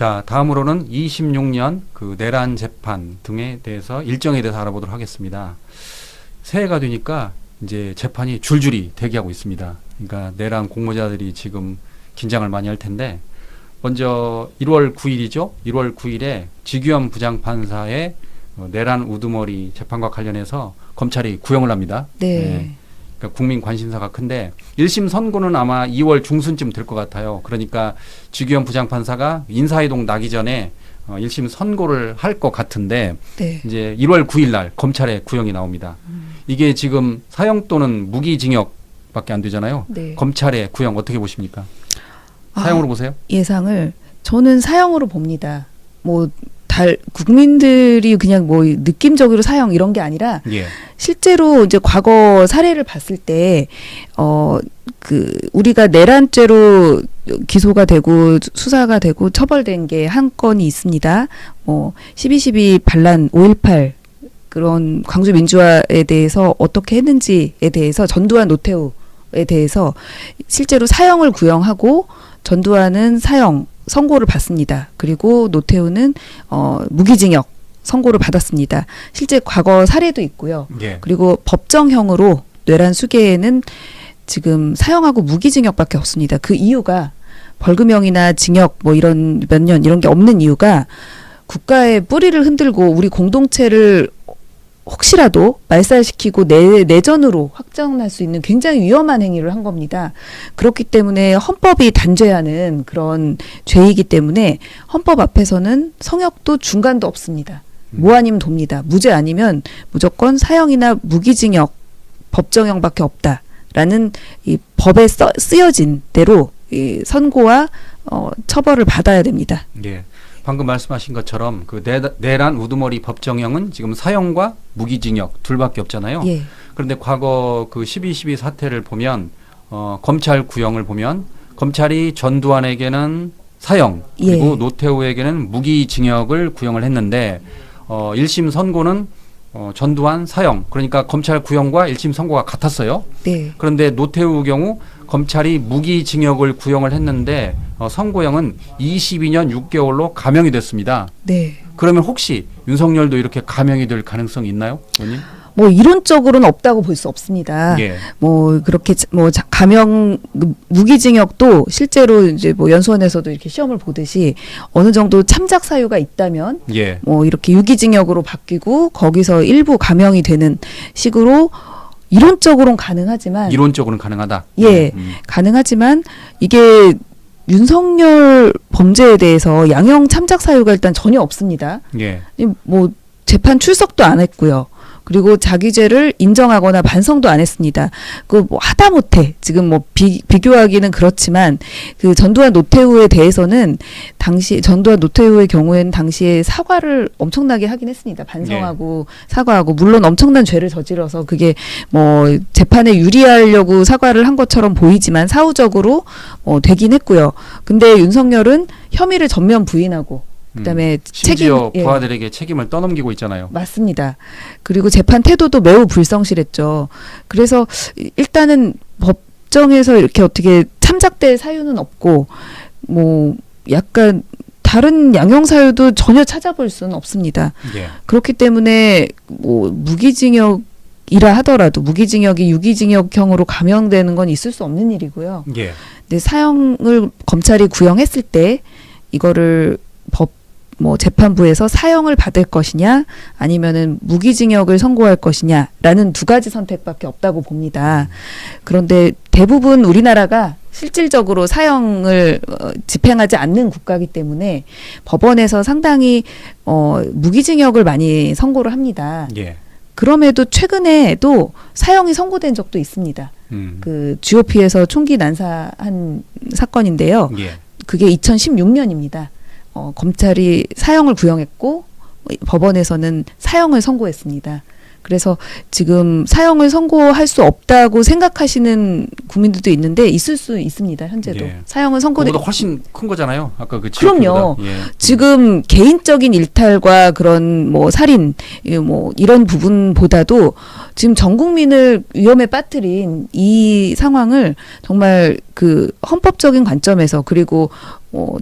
자, 다음으로는 26년 그 내란 재판 등에 대해서 일정에 대해서 알아보도록 하겠습니다. 새해가 되니까 이제 재판이 줄줄이 대기하고 있습니다. 그러니까 내란 공모자들이 지금 긴장을 많이 할 텐데, 먼저 1월 9일이죠. 1월 9일에 지규현 부장판사의 내란 우두머리 재판과 관련해서 검찰이 구형을 합니다. 네. 그러니까 국민 관심사가 큰데 1심 선고는 아마 2월 중순쯤 될 것 같아요. 그러니까 지규현 부장판사가 인사이동 나기 전에 1심 선고를 할 것 같은데 네. 이제 1월 9일 날 검찰에 구형이 나옵니다. 이게 지금 사형 또는 무기징역밖에 안 되잖아요. 네. 검찰의 구형 어떻게 보십니까? 사형으로 보세요? 예상을 저는 사형으로 봅니다. 뭐 국민들이 그냥 뭐 느낌적으로 사형 이런 게 아니라 예. 실제로 이제 과거 사례를 봤을 때 우리가 내란죄로 기소가 되고 수사가 되고 처벌된 게 한 건이 있습니다. 12.12 반란 5.18 그런 광주 민주화에 대해서 어떻게 했는지에 대해서 전두환 노태우에 대해서 실제로 사형을 구형하고 전두환은 사형 선고를 받습니다. 그리고 노태우는 무기징역 선고를 받았습니다. 실제 과거 사례도 있고요. 예. 그리고 법정형으로 내란 수계에는 지금 사형하고 무기징역밖에 없습니다. 그 이유가 벌금형이나 징역 뭐 이런 몇 년 이런 게 없는 이유가 국가의 뿌리를 흔들고 우리 공동체를 혹시라도 말살시키고 내전으로 확장할 수 있는 굉장히 위험한 행위를 한 겁니다. 그렇기 때문에 헌법이 단죄하는 그런 죄이기 때문에 헌법 앞에서는 성역도 중간도 없습니다. 뭐 아니면 돕니다. 무죄 아니면 무조건 사형이나 무기징역 법정형밖에 없다라는 이 법에 쓰여진 대로 이 선고와 처벌을 받아야 됩니다. 예. 방금 말씀하신 것처럼 그 내란 우두머리 법정형은 지금 사형과 무기징역 둘밖에 없잖아요. 예. 그런데 과거 그 12.12 사태를 보면 검찰 구형을 보면 검찰이 전두환에게는 사형 그리고 예. 노태우에게는 무기징역을 구형을 했는데 1심 선고는 전두환 사형 그러니까 검찰 구형과 1심 선고가 같았어요. 네. 그런데 노태우 경우 검찰이 무기징역을 구형을 했는데 선고형은 22년 6개월로 감형이 됐습니다. 네. 그러면 혹시 윤석열도 이렇게 감형이 될 가능성이 있나요, 의원님? 뭐 이론적으로는 없다고 볼 수 없습니다. 예. 뭐 그렇게 뭐 감형 무기징역도 실제로 이제 뭐 연수원에서도 이렇게 시험을 보듯이 어느 정도 참작 사유가 있다면 예. 뭐 이렇게 유기징역으로 바뀌고 거기서 일부 감형이 되는 식으로 이론적으로는 가능하지만 이론적으로는 가능하다. 예, 가능하지만 이게 윤석열 범죄에 대해서 양형 참작 사유가 일단 전혀 없습니다. 예. 뭐 재판 출석도 안 했고요. 그리고 자기 죄를 인정하거나 반성도 안 했습니다. 그 뭐 하다못해 지금 뭐 비교하기는 그렇지만 그 전두환 노태우에 대해서는 당시 전두환 노태우의 경우에는 당시에 사과를 엄청나게 하긴 했습니다. 반성하고 사과하고 물론 엄청난 죄를 저질러서 그게 뭐 재판에 유리하려고 사과를 한 것처럼 보이지만 사후적으로 되긴 했고요. 근데 윤석열은 혐의를 전면 부인하고 그다음에 심지어 부하들에게 책임을 떠넘기고 있잖아요. 맞습니다. 그리고 재판 태도도 매우 불성실했죠. 그래서 일단은 법정에서 이렇게 어떻게 참작될 사유는 없고 뭐 약간 다른 양형 사유도 전혀 찾아볼 수는 없습니다. 예. 그렇기 때문에 뭐 무기징역이라 하더라도 무기징역이 유기징역형으로 감형되는 건 있을 수 없는 일이고요. 예. 근데 사형을 검찰이 구형했을 때 이거를 재판부에서 사형을 받을 것이냐 아니면은 무기징역을 선고할 것이냐라는 두 가지 선택밖에 없다고 봅니다. 그런데 대부분 우리나라가 실질적으로 사형을 집행하지 않는 국가이기 때문에 법원에서 상당히 무기징역을 많이 선고를 합니다. 예. 그럼에도 최근에도 사형이 선고된 적도 있습니다. 그 GOP에서 총기 난사한 사건인데요. 예. 그게 2016년입니다. 검찰이 사형을 구형했고 법원에서는 사형을 선고했습니다. 그래서 지금 사형을 선고할 수 없다고 생각하시는 국민들도 있는데 있을 수 있습니다. 현재도. 예. 사형을 그보다 훨씬 큰 거잖아요. 아까 그 그럼요. 예. 지금 개인적인 일탈과 그런 뭐 살인 뭐 이런 부분보다도 지금 전 국민을 위험에 빠뜨린 이 상황을 정말 그 헌법적인 관점에서 그리고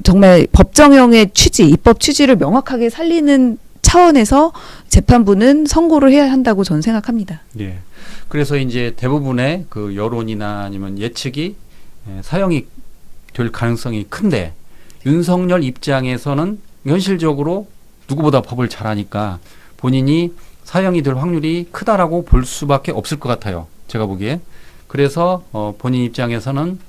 정말 법정형의 취지, 입법 취지를 명확하게 살리는 차원에서 재판부는 선고를 해야 한다고 저는 생각합니다. 예. 그래서 이제 대부분의 그 여론이나 아니면 예측이 사형이 될 가능성이 큰데 윤석열 입장에서는 현실적으로 누구보다 법을 잘 아니까 본인이 사형이 될 확률이 크다라고 볼 수밖에 없을 것 같아요. 제가 보기에. 그래서 본인 입장에서는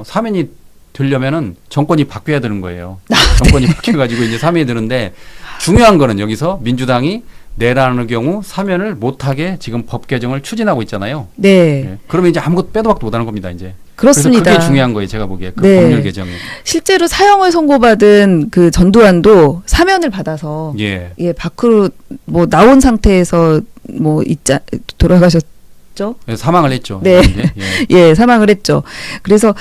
사면이 되려면은 정권이 바뀌어야 되는 거예요. 정권이 바뀌어가지고 이제 사면이 되는데 중요한 거는 여기서 민주당이 내란의 경우 사면을 못하게 지금 법 개정을 추진하고 있잖아요. 네. 예. 그러면 이제 아무것도 빼도 박도 못하는 겁니다. 이제. 그렇습니다. 그래서 그게 중요한 거예요. 제가 보기에. 그 네. 법률 개정이. 실제로 사형을 선고받은 그 전두환도 사면을 받아서 예. 밖으로 뭐 나온 상태에서 뭐 돌아가셨죠? 예, 사망을 했죠. 네. 이제. 예. 예, 사망을 했죠. 그래서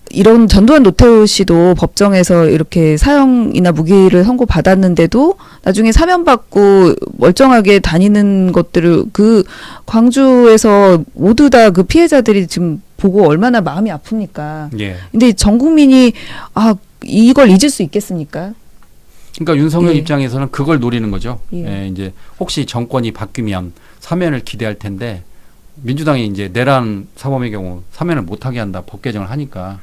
이런 전두환 노태우 씨도 법정에서 이렇게 사형이나 무기를 선고받았는데도 나중에 사면받고 멀쩡하게 다니는 것들을 그 광주에서 모두 다 그 피해자들이 지금 보고 얼마나 마음이 아픕니까? 예. 근데 전 국민이 이걸 잊을 수 있겠습니까? 그러니까 윤석열 예. 입장에서는 그걸 노리는 거죠. 예. 예, 이제 혹시 정권이 바뀌면 사면을 기대할 텐데 민주당이 이제 내란 사범의 경우 사면을 못하게 한다 법 개정을 하니까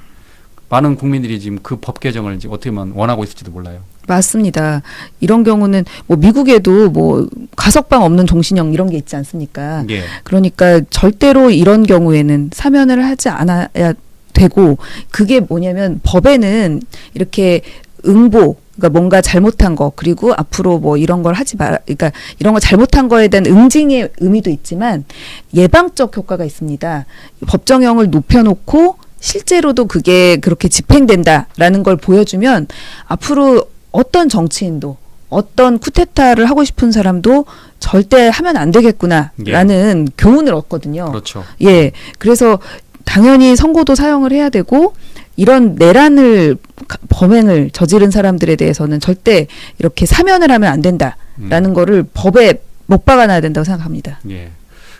많은 국민들이 지금 그 법 개정을 지금 어떻게 보면 원하고 있을지도 몰라요. 맞습니다. 이런 경우는 뭐 미국에도 뭐 가석방 없는 종신형 이런 게 있지 않습니까? 예. 그러니까 절대로 이런 경우에는 사면을 하지 않아야 되고 그게 뭐냐면 법에는 이렇게 응보 그러니까 뭔가 잘못한 거 그리고 앞으로 뭐 이런 걸 하지 말 그러니까 이런 거 잘못한 거에 대한 응징의 의미도 있지만 예방적 효과가 있습니다. 법정형을 높여놓고 실제로도 그게 그렇게 집행된다라는 걸 보여주면 앞으로 어떤 정치인도 어떤 쿠데타를 하고 싶은 사람도 절대 하면 안 되겠구나라는 교훈을 얻거든요. 그렇죠. 예. 그래서 당연히 선고도 사형을 해야 되고 이런 내란을 범행을 저지른 사람들에 대해서는 절대 이렇게 사면을 하면 안 된다라는 거를 법에 못 박아놔야 된다고 생각합니다. 예.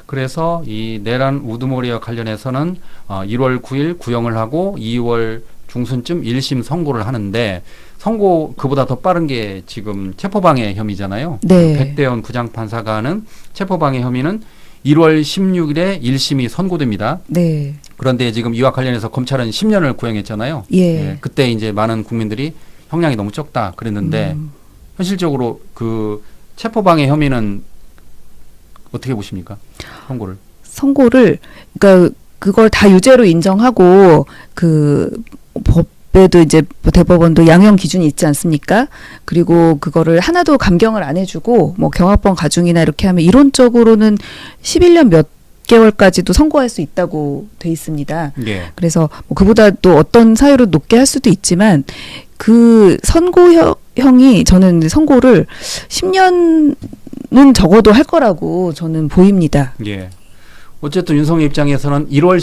그래서 이 내란 우두머리와 관련해서는 1월 9일 구형을 하고 2월 중순쯤 1심 선고를 하는데 선고 그보다 더 빠른 게 지금 체포방해 혐의잖아요. 네. 백대원 부장판사가 하는 체포방해 혐의는 1월 16일에 1심이 선고됩니다. 네. 그런데 지금 이와 관련해서 검찰은 10년을 구형했잖아요. 예. 그때 이제 많은 국민들이 형량이 너무 적다 그랬는데 현실적으로 그 체포방해 혐의는 어떻게 보십니까? 선고를 그러니까 그걸 다 유죄로 인정하고 그 법에도 이제 대법원도 양형 기준이 있지 않습니까? 그리고 그거를 하나도 감경을 안 해주고 뭐 경합범 가중이나 이렇게 하면 이론적으로는 11년 몇 개월까지도 선고할 수 있다고 돼 있습니다. 예. 그래서 뭐 그보다 또 어떤 사유로 높게 할 수도 있지만 그 선고형이 저는 선고를 10년은 적어도 할 거라고 저는 보입니다. 예. 어쨌든 윤석열 입장에서는 1월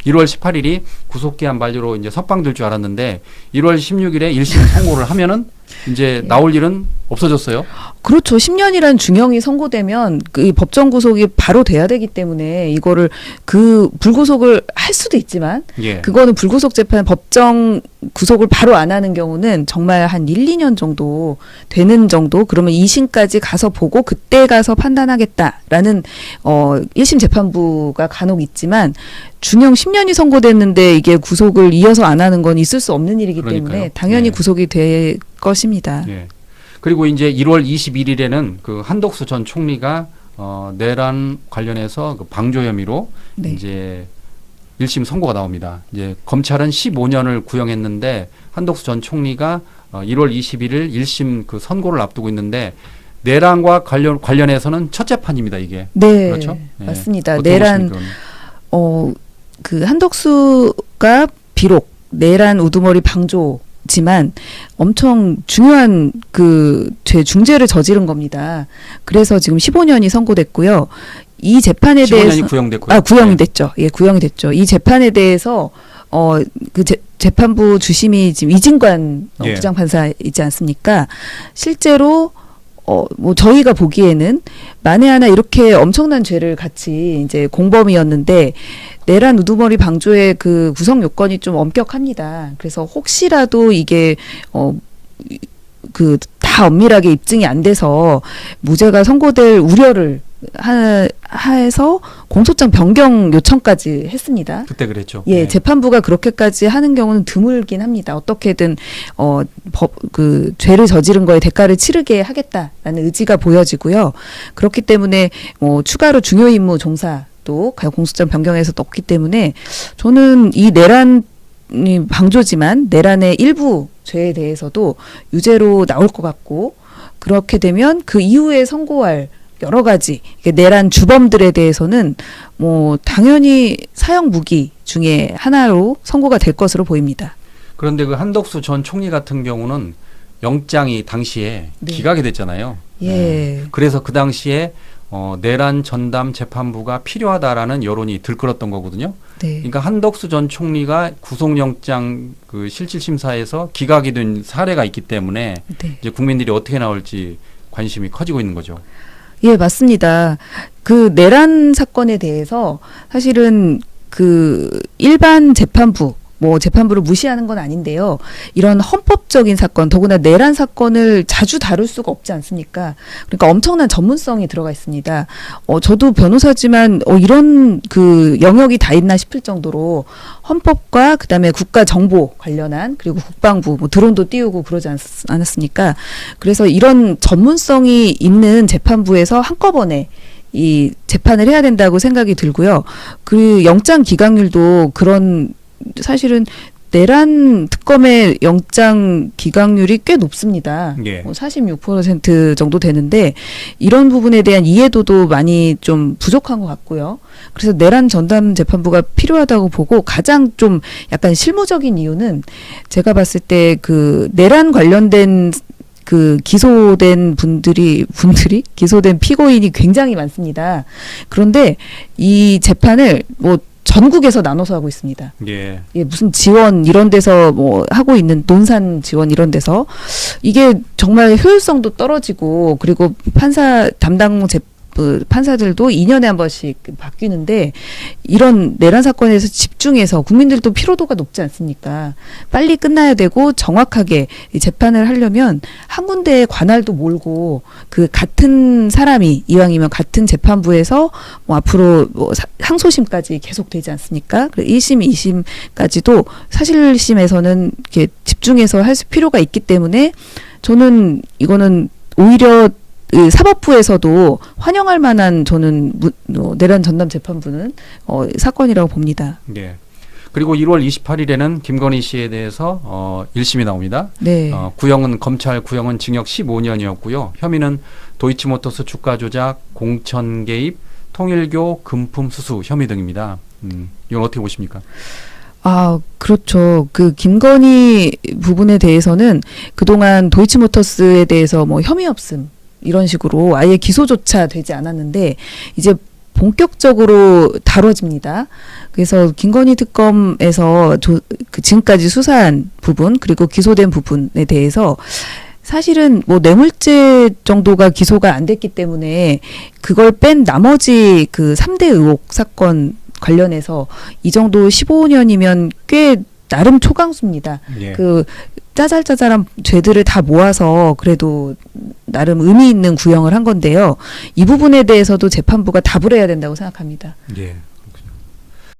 18일이 구속기한 만료로 이제 석방될 줄 알았는데 1월 16일에 1심 선고를 하면은 이제 나올 일은 없어졌어요. 그렇죠. 10년이란 중형이 선고되면 그 법정 구속이 바로 돼야 되기 때문에 이거를 그 불구속을 할 수도 있지만 예. 그거는 불구속 재판 법정 구속을 바로 안 하는 경우는 정말 한 1, 2년 정도 되는 정도 그러면 2심까지 가서 보고 그때 가서 판단하겠다라는 1심 재판부가 간혹 있지만 중형 10년이 선고됐는데 이게 구속을 이어서 안 하는 건 있을 수 없는 일이기 그러니까요. 때문에 당연히 예. 구속이 될 것입니다. 예. 그리고 이제 1월 21일에는 그 한덕수 전 총리가 내란 관련해서 그 방조 혐의로 네. 이제 1심 선고가 나옵니다. 이제 검찰은 15년을 구형했는데 한덕수 전 총리가 1월 21일 1심 그 선고를 앞두고 있는데 내란과 관련해서는 첫 재판입니다, 이게. 네, 그렇죠? 예. 맞습니다. 어떻게 내란 보십니까? 그 한덕수가 비록 내란 우두머리 방조지만 엄청 중요한 그 죄 중죄를 저지른 겁니다. 그래서 지금 15년이 선고됐고요. 이 재판에 15년이 대해서 구형됐고요. 구형이 예. 됐죠. 예, 구형이 됐죠. 이 재판에 대해서 그 재판부 주심이 지금 이진관 예. 부장판사이지 않습니까? 실제로 뭐 저희가 보기에는 만에 하나 이렇게 엄청난 죄를 같이 이제 공범이었는데 내란 우두머리 방조의 그 구성 요건이 좀 엄격합니다. 그래서 혹시라도 이게 그 다 엄밀하게 입증이 안 돼서 무죄가 선고될 우려를 해서 공소장 변경 요청까지 했습니다. 그때 그랬죠. 예, 네. 재판부가 그렇게까지 하는 경우는 드물긴 합니다. 어떻게든 그 죄를 저지른 거에 대가를 치르게 하겠다라는 의지가 보여지고요. 그렇기 때문에 추가로 중요 임무 종사도 공소장 변경해서 넣기 때문에 저는 이 내란 방조지만 내란의 일부 죄에 대해서도 유죄로 나올 것 같고 그렇게 되면 그 이후에 선고할 여러 가지 내란 주범들에 대해서는 뭐 당연히 사형 무기 중에 하나로 선고가 될 것으로 보입니다. 그런데 그 한덕수 전 총리 같은 경우는 영장이 당시에 네. 기각이 됐잖아요. 예. 그래서 그 당시에 내란 전담 재판부가 필요하다라는 여론이 들끓었던 거거든요. 네. 그러니까 한덕수 전 총리가 구속영장 그 실질심사에서 기각이 된 사례가 있기 때문에 네. 이제 국민들이 어떻게 나올지 관심이 커지고 있는 거죠. 예, 맞습니다. 그 내란 사건에 대해서 사실은 그 일반 재판부 뭐 재판부를 무시하는 건 아닌데요. 이런 헌법적인 사건, 더구나 내란 사건을 자주 다룰 수가 없지 않습니까? 그러니까 엄청난 전문성이 들어가 있습니다. 저도 변호사지만 이런 그 영역이 다 있나 싶을 정도로 헌법과 그다음에 국가 정보 관련한 그리고 국방부 뭐 드론도 띄우고 그러지 않았습니까? 그래서 이런 전문성이 있는 재판부에서 한꺼번에 이 재판을 해야 된다고 생각이 들고요. 그 영장 기각률도 그런 사실은 내란 특검의 영장 기각률이 꽤 높습니다. 예. 46% 정도 되는데 이런 부분에 대한 이해도도 많이 좀 부족한 것 같고요. 그래서 내란 전담 재판부가 필요하다고 보고 가장 좀 약간 실무적인 이유는 제가 봤을 때 그 내란 관련된 그 기소된 분들이 기소된 피고인이 굉장히 많습니다. 그런데 이 재판을 뭐 전국에서 나눠서 하고 있습니다. 예. 예, 무슨 지원 이런 데서 뭐 하고 있는 논산 지원 이런 데서 이게 정말 효율성도 떨어지고 그리고 판사 담당 판사들도 2년에 한 번씩 바뀌는데 이런 내란 사건에서 집중해서 국민들도 피로도가 높지 않습니까? 빨리 끝나야 되고 정확하게 이 재판을 하려면 한 군데에 관할도 몰고 그 같은 사람이 이왕이면 같은 재판부에서 뭐 앞으로 뭐 항소심까지 계속되지 않습니까? 1심, 2심까지도 사실심에서는 이렇게 집중해서 할 필요가 있기 때문에 저는 이거는 오히려 사법부에서도 환영할 만한 저는 내란 전담 재판부는 사건이라고 봅니다. 예. 그리고 1월 28일에는 김건희 씨에 대해서 1심이 나옵니다. 네. 검찰 구형은 징역 15년이었고요. 혐의는 도이치모터스 주가 조작, 공천 개입, 통일교 금품 수수 혐의 등입니다. 이건 어떻게 보십니까? 아, 그렇죠. 그 김건희 부분에 대해서는 그동안 도이치모터스에 대해서 뭐 혐의 없음 이런 식으로 아예 기소조차 되지 않았는데 이제 본격적으로 다뤄집니다. 그래서 김건희 특검에서 그 지금까지 수사한 부분 그리고 기소된 부분에 대해서 사실은 뭐 뇌물죄 정도가 기소가 안 됐기 때문에 그걸 뺀 나머지 그 3대 의혹 사건 관련해서 이 정도 15년이면 꽤 나름 초강수입니다. 예. 그 짜잘짜잘한 죄들을 다 모아서 그래도 나름 의미 있는 구형을 한 건데요. 이 부분에 대해서도 재판부가 답을 해야 된다고 생각합니다. 예.